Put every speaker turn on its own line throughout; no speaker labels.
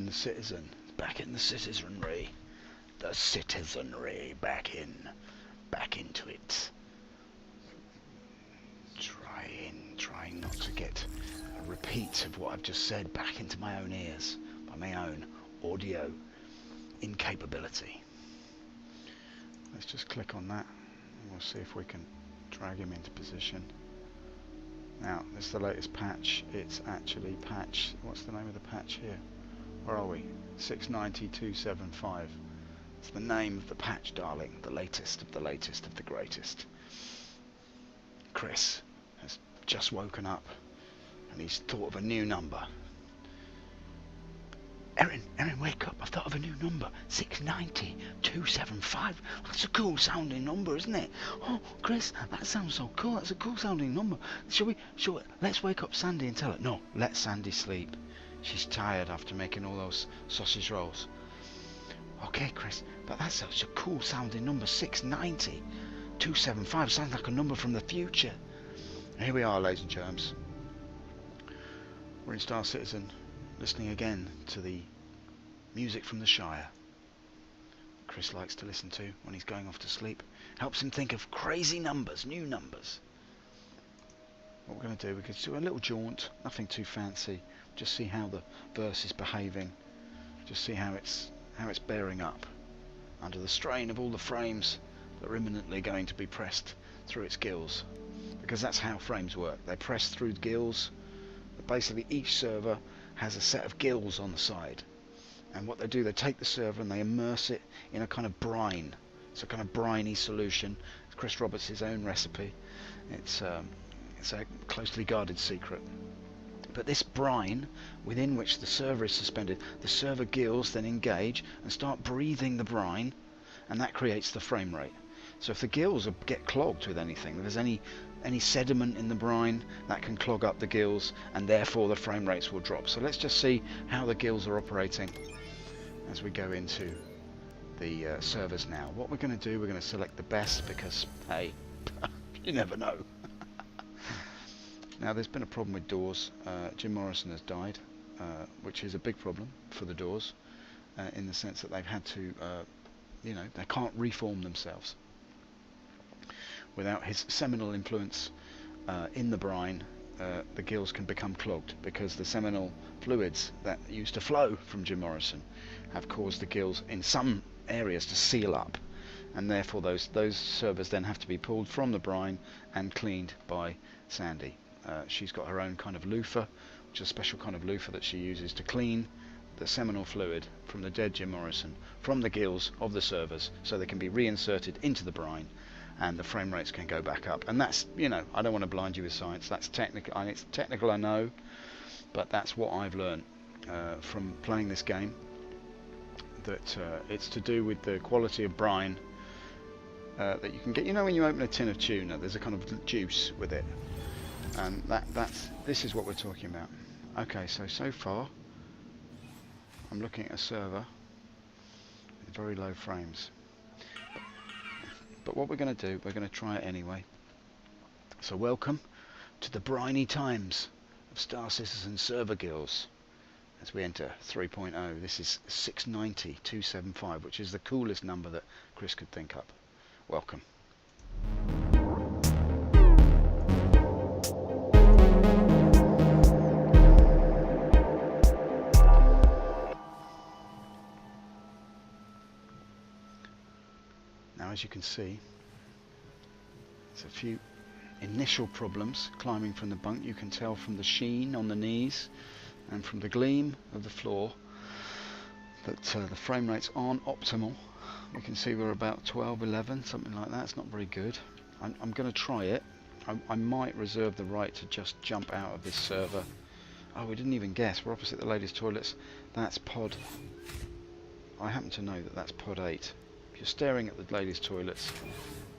the citizen. Back in the citizenry. The citizenry back into it. Trying not to get a repeat of what I've just said back into my own ears by my own audio incapability. Let's just click on that and we'll see if we can drag him into position. Now, this is the latest patch. It's actually patch, what's the name of the patch here? Where are we? 690.275. It's the name of the patch, darling. The latest of the latest of the greatest. Chris has just woken up and he's thought of a new number. Erin, wake up. I've thought of a new number. 690.275. That's a cool sounding number, isn't it? Oh, Chris, that sounds so cool. That's a cool sounding number. Shall we, let's wake up Sandy and tell her. No, let Sandy sleep. She's tired after making all those sausage rolls. Okay, Chris, but that's such a cool sounding number. 690.275 sounds like a number from the future. And here we are, ladies and germs. We're in Star Citizen, listening again to the music from the Shire. Chris likes to listen to when he's going off to sleep. Helps him think of crazy numbers, new numbers. What we're going to do, we could do a little jaunt, nothing too fancy. Just see how the verse is behaving. Just see how it's bearing up under the strain of all the frames that are imminently going to be pressed through its gills. Because that's how frames work. They press through gills. But basically each server has a set of gills on the side. And what they do, they take the server and they immerse it in a kind of brine. It's a kind of briny solution. It's Chris Roberts' own recipe. It's a closely guarded secret. But this brine, within which the server is suspended, the server gills then engage and start breathing the brine, and that creates the frame rate. So if the gills get clogged with anything, if there's any sediment in the brine, that can clog up the gills, and therefore the frame rates will drop. So let's just see how the gills are operating as we go into the servers now. What we're going to do, we're going to select the best because, hey, you never know. Now there's been a problem with doors. Jim Morrison has died, which is a big problem for the doors, in the sense that they've had to, they can't reform themselves. Without his seminal influence in the brine, the gills can become clogged because the seminal fluids that used to flow from Jim Morrison have caused the gills in some areas to seal up, and therefore those servers then have to be pulled from the brine and cleaned by Sandy. She's got her own kind of loofah, which is a special kind of loofah that she uses to clean the seminal fluid from the dead Jim Morrison from the gills of the servers, so they can be reinserted into the brine and the frame rates can go back up. And that's, I don't want to blind you with science. That's technical, and it's technical, I know, but that's what I've learned from playing this game, that it's to do with the quality of brine that you can get. When you open a tin of tuna, there's a kind of juice with it. And this is what we're talking about. Okay, so far I'm looking at a server with very low frames. But what we're going to do, we're going to try it anyway. So welcome to the briny times of Star Citizen server gills as we enter 3.0. This is 690.275, which is the coolest number that Chris could think up. Welcome. As you can see, there's a few initial problems climbing from the bunk. You can tell from the sheen on the knees and from the gleam of the floor that the frame rates aren't optimal. We can see we're about 12, 11, something like that. It's not very good. I'm going to try it. I might reserve the right to just jump out of this server. Oh, we didn't even guess. We're opposite the ladies' toilets. That's pod. I happen to know that that's pod 8. If you're staring at the ladies' toilets,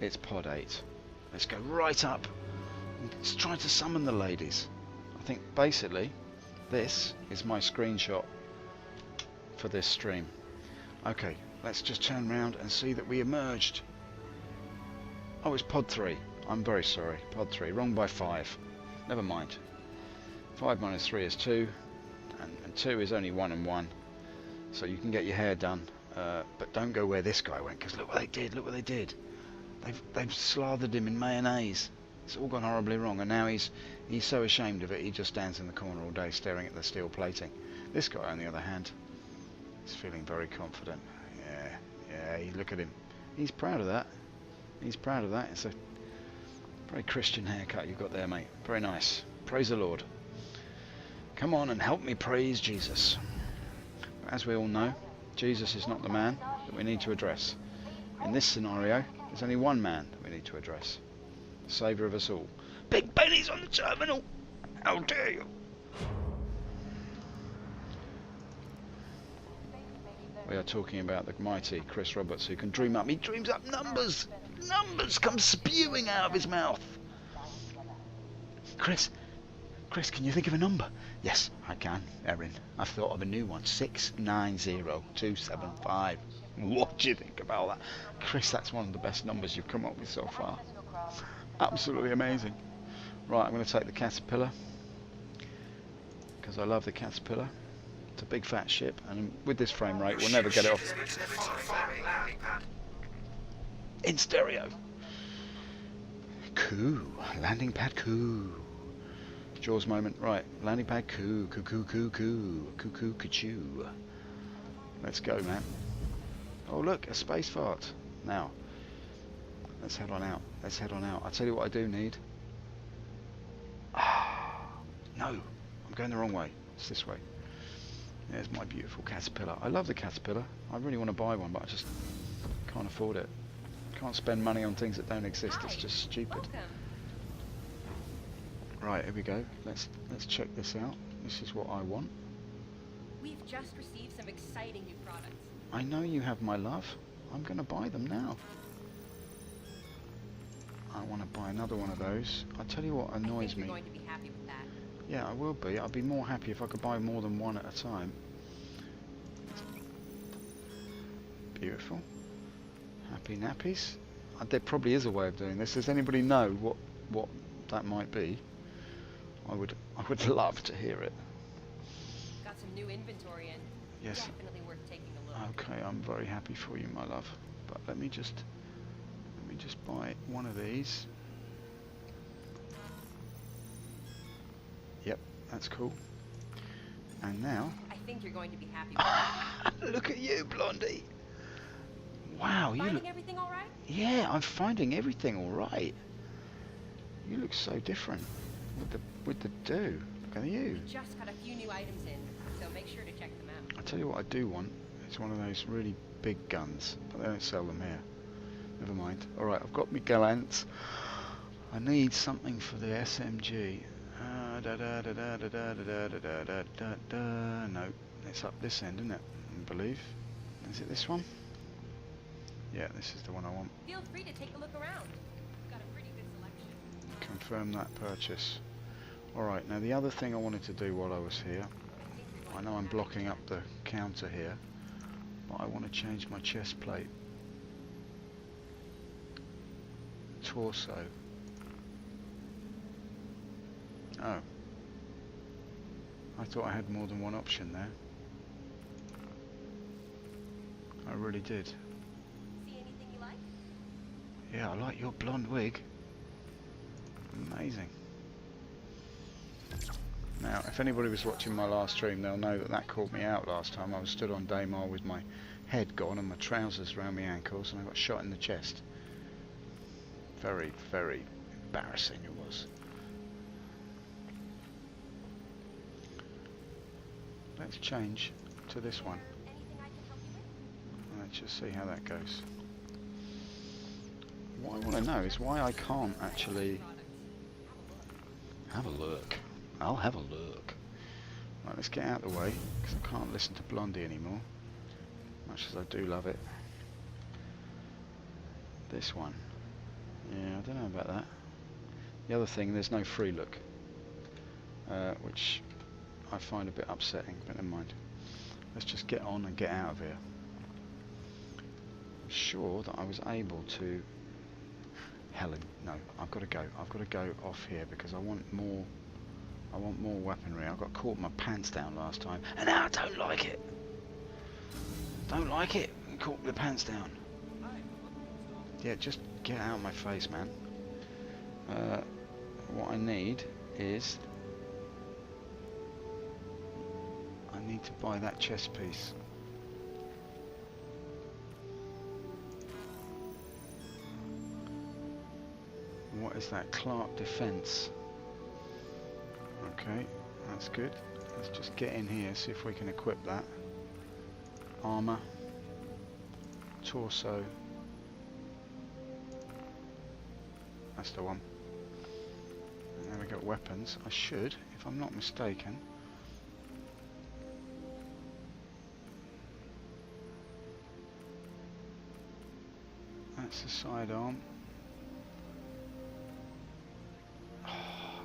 it's pod 8. Let's go right up and let's try to summon the ladies. I think basically this is my screenshot for this stream. Okay, let's just turn around and see that we emerged. Oh, it's pod 3. I'm very sorry. Pod 3. Wrong by 5. Never mind. 5 minus 3 is 2. And 2 is only 1 and 1. so you can get your hair done, but don't go where this guy went, because look what they did. Look what they did. They've slathered him in mayonnaise. It's all gone horribly wrong, and now he's so ashamed of it. He just stands in the corner all day staring at the steel plating. This guy, on the other hand, is feeling very confident. Yeah. Look at him. He's proud of that. He's proud of that. It's a very Christian haircut you've got there, mate. Very nice. Praise the Lord. Come on and help me praise Jesus. As we all know, Jesus is not the man that we need to address. In this scenario, there's only one man that we need to address. The Saviour of us all. Big Benny's on the terminal! How dare you! We are talking about the mighty Chris Roberts, who can dream up. He dreams up numbers! Numbers come spewing out of his mouth! Chris, can you think of a number? Yes, I can, Erin. I've thought of a new one. 690275. What do you think about that? Chris, that's one of the best numbers you've come up with so far. Absolutely amazing. Right, I'm going to take the Caterpillar, because I love the Caterpillar. It's a big fat ship, and with this frame rate we'll never get it off. In stereo. Coo. Landing pad coo. Jaws moment. Right, landing pad coo. Coo coo coo coo. Coo coo ka-choo. Let's go, man. Oh look, a space fart. Now, let's head on out. Let's head on out. I'll tell you what I do need. No, I'm going the wrong way. It's this way. There's my beautiful Caterpillar. I love the Caterpillar. I really want to buy one, but I just can't afford it. Can't spend money on things that don't exist. It's just stupid. Right, here we go. Let's check this out. This is what I want.
We've just received some exciting new products.
I know you have, my love. I'm going to buy them now. I want to buy another one of those. I'll tell you what annoys me.
You're going to be happy with that.
Yeah, I will be. I'd be more happy if I could buy more than one at a time. Beautiful. Happy nappies. There probably is a way of doing this. Does anybody know what that might be? I would love to hear it.
Got some new inventory in.
Yes.
Definitely worth taking a look.
Okay, I'm very happy for you, my love. But let me just buy one of these. Yep, that's cool. And now
I think you're going to be happy with that.
look at you, Blondie. Wow, you look.
Finding everything all right?
Yeah, I'm finding everything all right. You look so different with the do. Look at you.
We just got a few new items in, so make sure to check them out.
I tell you what I do want. It's one of those really big guns, but they don't sell them here. Never mind. All right, I've got my Gallants. I need something for the SMG. No, it's up this end, isn't it? I believe. Is it this one? Yeah, this is the one I want.
Feel free to take a look around. We've got a pretty good selection.
Confirm that purchase. Alright, now the other thing I wanted to do while I was here, I know I'm blocking up the counter here, but I want to change my chest plate. Torso. Oh. I thought I had more than one option there. I really did.
See anything you like?
Yeah, I like your blonde wig. Amazing. Now, if anybody was watching my last stream, they'll know that caught me out last time. I was stood on Daymar with my head gone and my trousers around my ankles, and I got shot in the chest. Very, very embarrassing it was. Let's change to this one.
Anything I can help you with?
Let's just see how that goes. What I want to know is why I can't actually have a look. I'll have a look. Right, let's get out of the way, because I can't listen to Blondie anymore, much as I do love it. This one. Yeah, I don't know about that. The other thing, there's no free look, which I find a bit upsetting, but never mind. Let's just get on and get out of here. I'm sure that I was able to... Helen, no, I've got to go. I've got to go off here because I want more weaponry. I got caught with my pants down last time, and now I don't like it. Don't like it. Caught the pants down. Yeah, just get out of my face, man. What I need is... I need to buy that chess piece. What is that? Clark Defense. Okay, that's good. Let's just get in here, see if we can equip that. Armor. Torso. That's the one. And then we got weapons. I should, if I'm not mistaken. That's the sidearm.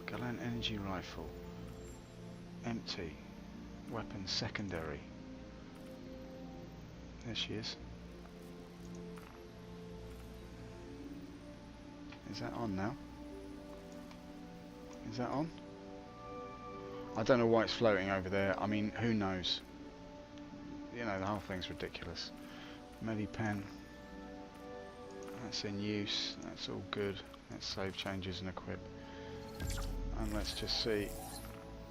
Gallant energy rifle. Empty. Weapon secondary. There she is. Is that on now? Is that on? I don't know why it's floating over there. I mean, who knows? You know, the whole thing's ridiculous. Medipen. That's in use. That's all good. Let's save changes and equip. And let's just see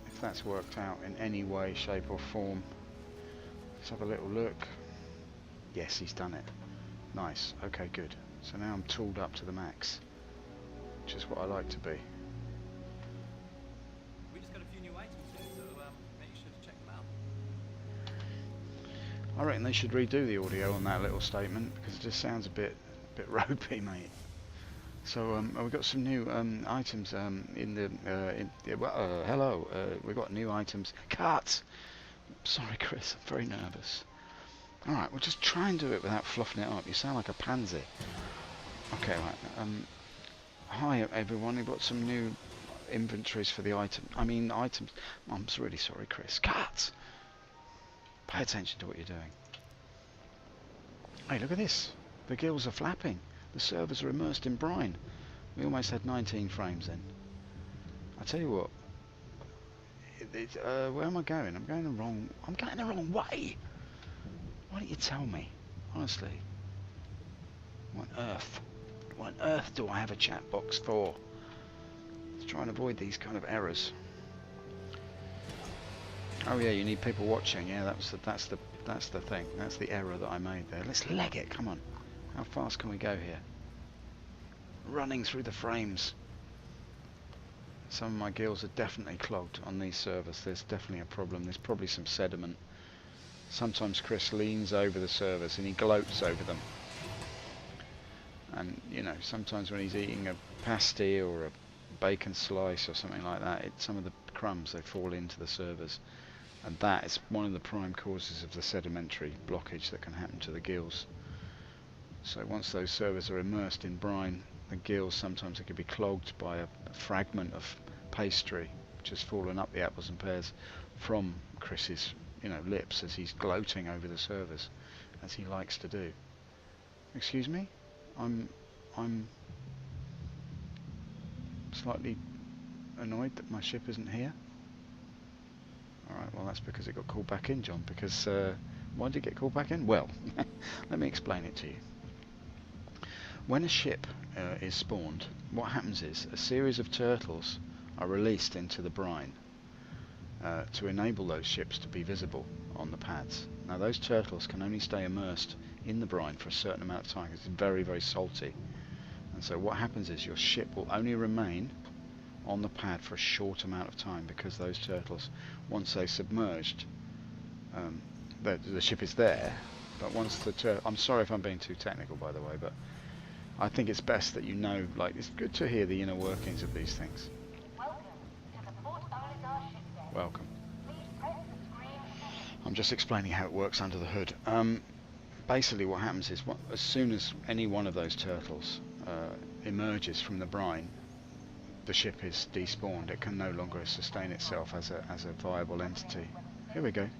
if that's worked out in any way, shape or form. Let's have a little look. Yes, he's done it. Nice. Okay, good. So now I'm tooled up to the max, which is what I like to be.
We just got a few new items here, so make sure to check them out.
I reckon they should redo the audio on that little statement because it just sounds a bit ropey, mate. So we've got some new items in the hello. We've got new items. Cut. Sorry, Chris. I'm very nervous. All right, we'll just try and do it without fluffing it up. You sound like a pansy. Okay, right. Hi everyone. We've got some new inventories for the items. I'm really sorry, Chris. Cut. Pay attention to what you're doing. Hey, look at this. The gills are flapping. The servers are immersed in brine. We almost had 19 frames then. I tell you what. Where am I going? I'm going the wrong way. Why don't you tell me? Honestly. What on earth do I have a chat box for? Let's try and avoid these kind of errors. Oh yeah, you need people watching. Yeah, that's the thing. That's the error that I made there. Let's leg it. Come on. How fast can we go here? Running through the frames. Some of my gills are definitely clogged on these servers. There's definitely a problem. There's probably some sediment. Sometimes Chris leans over the servers and he gloats over them. And you know, sometimes when he's eating a pasty or a bacon slice or something like that, some of the crumbs, they fall into the servers. And that is one of the prime causes of the sedimentary blockage that can happen to the gills. So once those servers are immersed in brine, the gills, sometimes it could be clogged by a fragment of pastry which has fallen up the apples and pears from Chris's, lips as he's gloating over the servers, as he likes to do. Excuse me? I'm slightly annoyed that my ship isn't here. Alright, well that's because it got called back in, John, because why did it get called back in? Well, let me explain it to you. When a ship is spawned, what happens is a series of turtles are released into the brine to enable those ships to be visible on the pads. Now those turtles can only stay immersed in the brine for a certain amount of time because it's very, very salty. And so what happens is your ship will only remain on the pad for a short amount of time because those turtles, once they're submerged, the ship is there, but once the I'm sorry if I'm being too technical, by the way, but I think it's best that it's good to hear the inner workings of these things.
Welcome to the Port Olisar shipdeck.
Welcome.
Please press the screen.
I'm just explaining how it works under the hood. Basically what happens is, as soon as any one of those turtles emerges from the brine, the ship is despawned. It can no longer sustain itself as a viable entity. Here we go.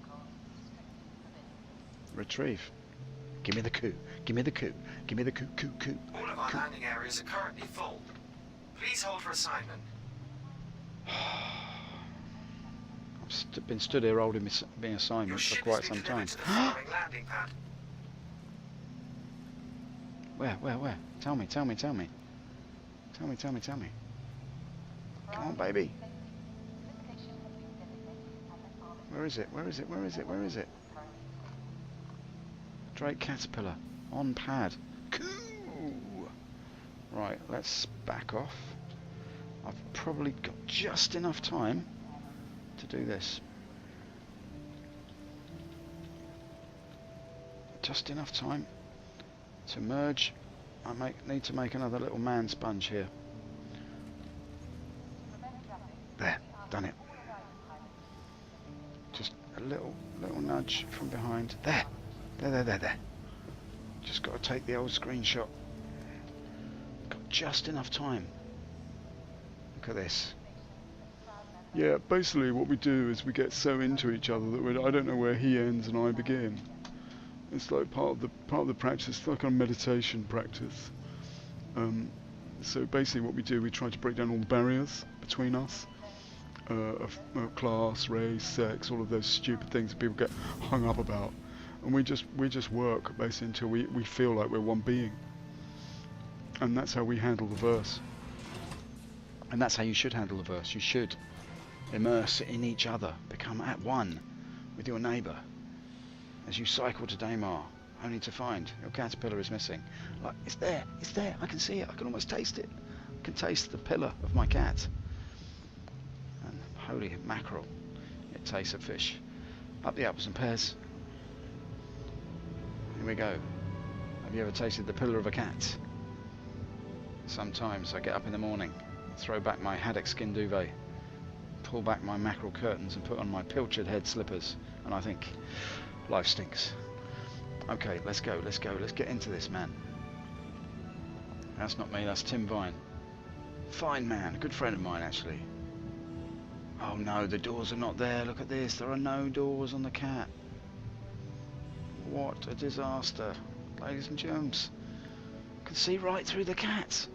Retrieve. Give me the coup. Give me the coup. Give me the coup.
All of our landing areas are currently full. Please hold for assignment.
I've been stood here holding my
Your
assignments for
ship
quite
has
some
been
time.
delivered to the following landing pad.
Where? Tell me. Tell me. Come on, baby. Where is it? Drake Caterpillar. On pad. Cool. Right, let's back off. I've probably got just enough time to do this. Just enough time to merge. I need to make another little man sponge here. There, done it. Just a little nudge from behind. There. Just got to take the old screenshot. Got just enough time. Look at this. Yeah, basically what we do is we get so into each other that I don't know where he ends and I begin. It's like part of the practice. It's like a meditation practice. So basically what we do, we try to break down all the barriers between us. Of class, race, sex, all of those stupid things that people get hung up about. And we just work basically until we feel like we're one being. And that's how we handle the verse. And that's how you should handle the verse. You should immerse in each other, become at one with your neighbour. As you cycle to Daymar, only to find your caterpillar is missing. Like, it's there, I can see it, I can almost taste it. I can taste the pillar of my cat. And holy mackerel, it tastes of fish. Up the apples and pears. Here we go. Have you ever tasted the pillar of a cat? Sometimes I get up in the morning, throw back my haddock skin duvet, pull back my mackerel curtains and put on my pilchard head slippers, and I think, life stinks. Okay, let's go, let's get into this, man. That's not me, that's Tim Vine. Fine man, a good friend of mine actually. Oh no, the doors are not there, look at this, there are no doors on the cat. What a disaster, ladies and germs. I can see right through the cat.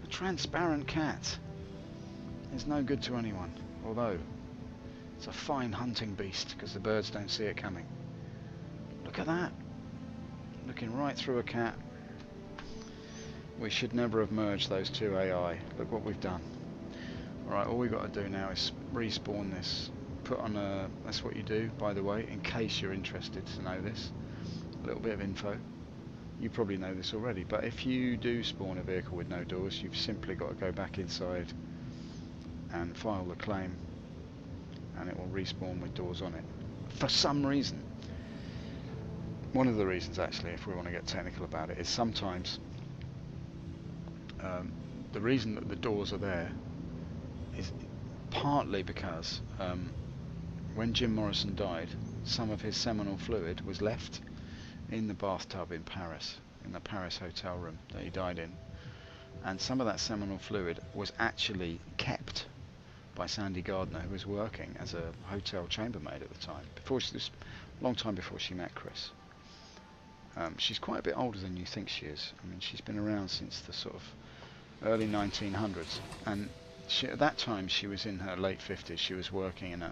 A transparent cat is no good to anyone, although it's a fine hunting beast because the birds don't see it coming. Look at that, looking right through a cat. We should never have merged those two AI. Look what we've done. Alright, all we've got to do now is respawn this. Put on a, that's what you do, by the way, in case you're interested to know this. A little bit of info. You probably know this already, but if you do spawn a vehicle with no doors, you've simply got to go back inside and file the claim, and it will respawn with doors on it. For some reason. One of the reasons, actually, if we want to get technical about it, is sometimes the reason that the doors are there is partly because when Jim Morrison died, some of his seminal fluid was left in the bathtub in Paris, in the Paris hotel room that he died in, and some of that seminal fluid was actually kept by Sandy Gardner, who was working as a hotel chambermaid at the time, long time before she met Chris. She's quite a bit older than you think she is. I mean, she's been around since the sort of early 1900s, and at that time she was in her late 50s. She was working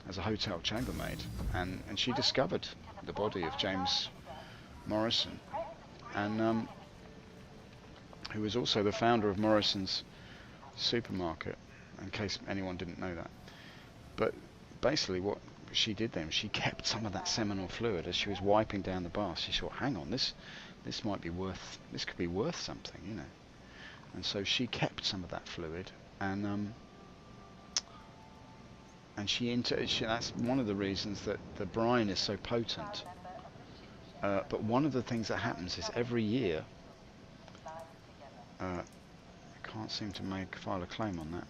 as a hotel chambermaid, and she discovered the body of James Morrison, and who was also the founder of Morrison's supermarket, in case anyone didn't know that. But basically what she did then, she kept some of that seminal fluid as she was wiping down the bath. She thought, hang on, this might be worth, this could be worth something, you know. And so she kept some of that fluid, and that's one of the reasons that the brine is so potent. But one of the things that happens is every year, I can't seem to file a claim on that.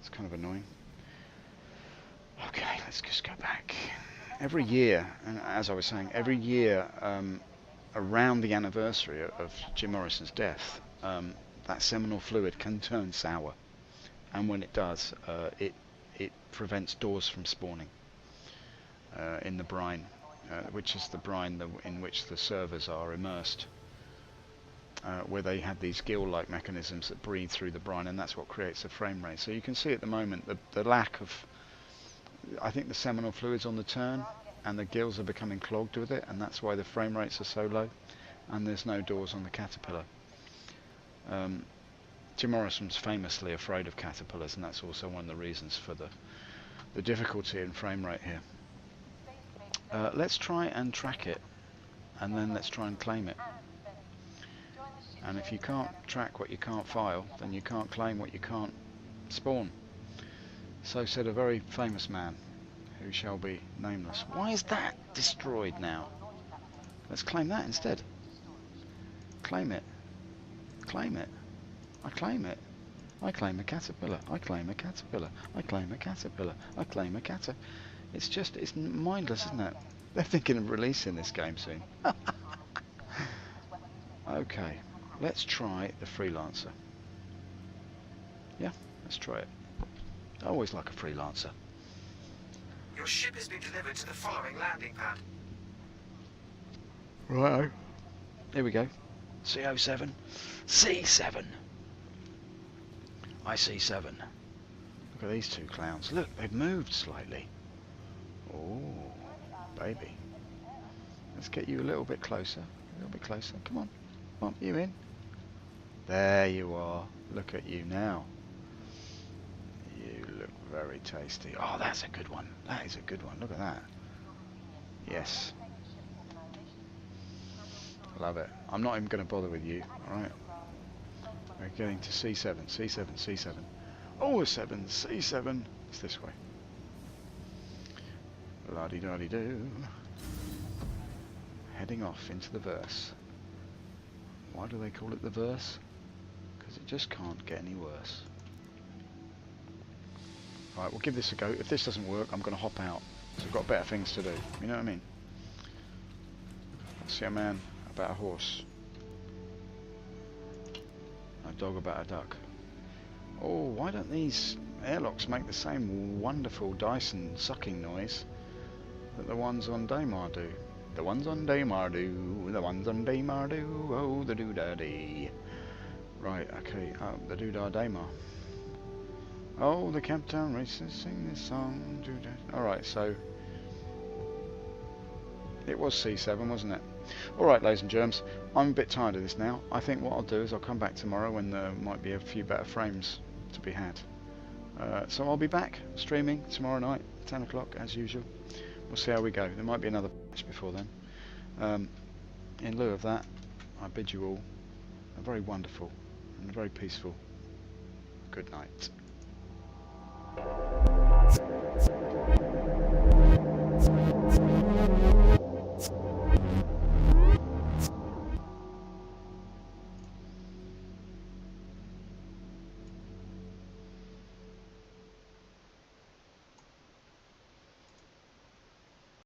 It's kind of annoying. Okay, let's just go back. Every year, and as I was saying, every year around the anniversary of Jim Morrison's death, that seminal fluid can turn sour, and when it does, it prevents doors from spawning in the brine, which is the brine in which the servers are immersed, where they have these gill-like mechanisms that breathe through the brine, and that's what creates the frame rate. So you can see at the moment the lack of, I think the seminal fluid's on the turn, and the gills are becoming clogged with it, and that's why the frame rates are so low. and there's no doors on the Caterpillar. Jim Morrison's famously afraid of caterpillars, and that's also one of the reasons for the difficulty in frame rate here. Let's try and track it, and then let's try and claim it. And if you can't track what you can't file, then you can't claim what you can't spawn. So said a very famous man, who shall be nameless. Why is that destroyed now? Let's claim that instead. Claim it. Claim it. I claim it. I claim a caterpillar. I claim a caterpillar. I claim a caterpillar. I claim a caterpillar. It's mindless, isn't it? They're thinking of releasing this game soon. Okay, let's try the freelancer. Yeah, let's try it. I always like a freelancer.
Your ship has been delivered to the following landing pad.
Righto. Here we go. C07. C7. I see 7. Look at these two clowns. Look, they've moved slightly. Oh, baby. Let's get you a little bit closer. A little bit closer. Come on. Come on, you in. There you are. Look at you now. You look very tasty. Oh, that's a good one. That is a good one. Look at that. Yes. Love it. I'm not even going to bother with you. Alright. We're getting to C7. C7. C7. Oh, a 7. C7. It's this way. La-di-da-di-do. Heading off into the verse. Why do they call it the verse? Because it just can't get any worse. Right, we'll give this a go. If this doesn't work, I'm going to hop out. So I've got better things to do. You know what I mean? I see a man about a horse. A dog about a duck. Oh, why don't these airlocks make the same wonderful Dyson sucking noise that the ones on Daymar do? The ones on Daymar do, the ones on Daymar do, oh the doo-da-dee. Right, okay, the doo-da Daymar. Oh, the Camptown Racers sing this song, doo-da. Alright, so it was C7, wasn't it? Alright, ladies and germs, I'm a bit tired of this now. I think what I'll do is I'll come back tomorrow when there might be a few better frames to be had. So I'll be back streaming tomorrow night, 10 o'clock as usual. We'll see how we go. There might be another patch before then. In lieu of that, I bid you all a very wonderful and a very peaceful good night.